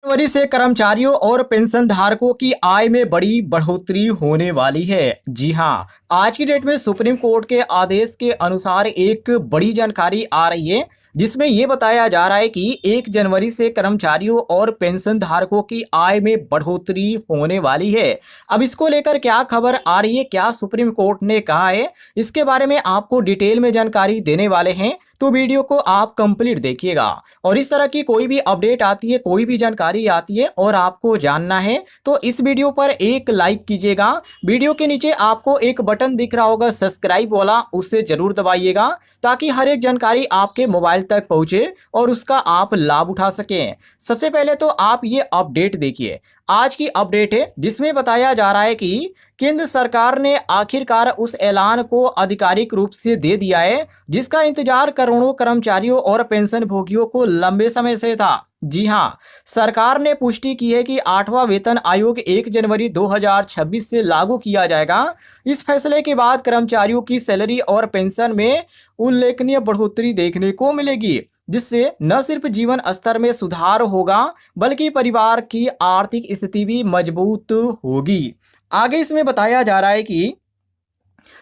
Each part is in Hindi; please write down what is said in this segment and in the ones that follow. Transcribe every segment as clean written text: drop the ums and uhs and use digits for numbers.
जनवरी से कर्मचारियों और पेंशन धारकों की आय में बड़ी बढ़ोतरी होने वाली है। जी हां, आज की डेट में सुप्रीम कोर्ट के आदेश के अनुसार एक बड़ी जानकारी आ रही है, जिसमें ये बताया जा रहा है कि 1 जनवरी से कर्मचारियों और पेंशन धारकों की आय में बढ़ोतरी होने वाली है। अब इसको लेकर क्या खबर आ रही है, क्या सुप्रीम कोर्ट ने कहा है, इसके बारे में आपको डिटेल में जानकारी देने वाले हैं, तो वीडियो को आप कंप्लीट देखिएगा। और इस तरह की कोई भी अपडेट आती है, कोई भी जानकारी आती है और आपको जानना है, तो इस वीडियो पर एक लाइक कीजिएगा। वीडियो के नीचे आपको एक बटन दिख रहा होगा सब्सक्राइब वाला, उससे जरूर दबाइएगा ताकि हर एक जानकारी आपके मोबाइल तक पहुंचे और उसका आप लाभ उठा सकें। सबसे पहले तो आप ये अपडेट देखिए, आज की अपडेट है जिसमें बताया जा रहा है कि केंद्र सरकार ने आखिरकार उस ऐलान को आधिकारिक रूप से दे दिया है जिसका इंतजार करोड़ों कर्मचारियों और पेंशन भोगियों को लंबे समय से था। जी हां, सरकार ने पुष्टि की है कि 8वां वेतन आयोग 1 जनवरी 2026 से लागू किया जाएगा। इस फैसले के बाद कर्मचारियों की सैलरी और पेंशन में उल्लेखनीय बढ़ोतरी देखने को मिलेगी, जिससे न सिर्फ जीवन स्तर में सुधार होगा बल्कि परिवार की आर्थिक स्थिति भी मजबूत होगी। आगे इसमें बताया जा रहा है कि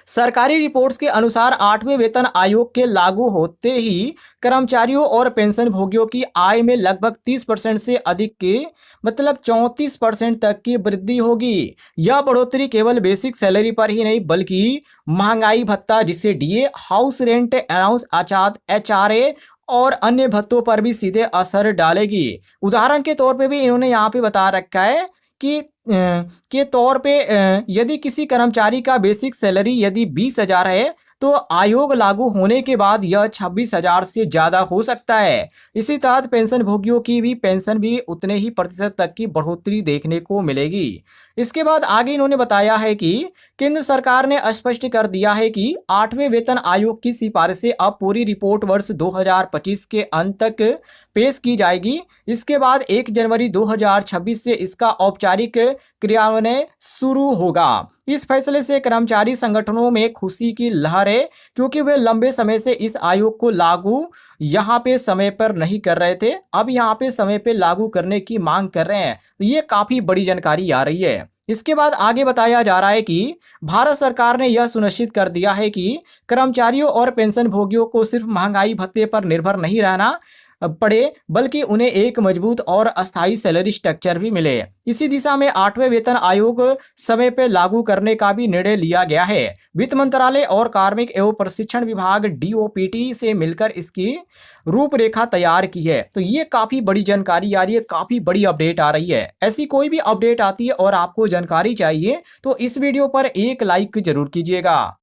सरकारी रिपोर्ट्स के अनुसार 8वें वेतन आयोग के लागू होते ही कर्मचारियों और पेंशन भोगियों की आय में लगभग 30% से अधिक के मतलब 34% तक की वृद्धि होगी। यह बढ़ोतरी केवल बेसिक सैलरी पर ही नहीं बल्कि महंगाई भत्ता जिसे डीए, हाउस रेंट अलाउंस, आजाद HRA और अन्य भत्तों पर भी सीधे असर डालेगी। उदाहरण के तौर पे भी इन्होंने यहाँ पे बता रखा है कि के तौर पे यदि किसी कर्मचारी का बेसिक सैलरी यदि 20,000 है तो आयोग लागू होने के बाद यह 26,000 से ज़्यादा हो सकता है। इसी तहत पेंशन भोगियों की भी पेंशन भी उतने ही प्रतिशत तक की बढ़ोतरी देखने को मिलेगी। इसके बाद आगे इन्होंने बताया है कि केंद्र सरकार ने स्पष्ट कर दिया है कि 8वें वेतन आयोग की सिफारिशें अब पूरी रिपोर्ट वर्ष 2025 के अंत तक पेश की जाएगी। इसके बाद 1 जनवरी 2026 से इसका औपचारिक क्रियान्वयन शुरू होगा। इस फैसले से कर्मचारी संगठनों में खुशी की लहर है, क्योंकि वे लंबे समय से इस आयोग को लागू यहाँ पे समय पर नहीं कर रहे थे, अब यहाँ पे समय पे लागू करने की मांग कर रहे हैं। ये काफी बड़ी जानकारी आ रही है। इसके बाद आगे बताया जा रहा है कि भारत सरकार ने यह सुनिश्चित कर दिया है कि कर्मचारियों और पेंशन भोगियों को सिर्फ महंगाई भत्ते पर निर्भर नहीं रहना पड़े बल्कि उन्हें एक मजबूत और अस्थायी सैलरी स्ट्रक्चर भी मिले। इसी दिशा में 8वें वेतन आयोग समय पर लागू करने का भी निर्णय लिया गया है। वित्त मंत्रालय और कार्मिक एवं प्रशिक्षण विभाग DOPT से मिलकर इसकी रूपरेखा तैयार की है। तो ये काफी बड़ी जानकारी आ रही है, काफी बड़ी अपडेट आ रही है। ऐसी कोई भी अपडेट आती है और आपको जानकारी चाहिए तो इस वीडियो पर एक लाइक जरूर कीजिएगा।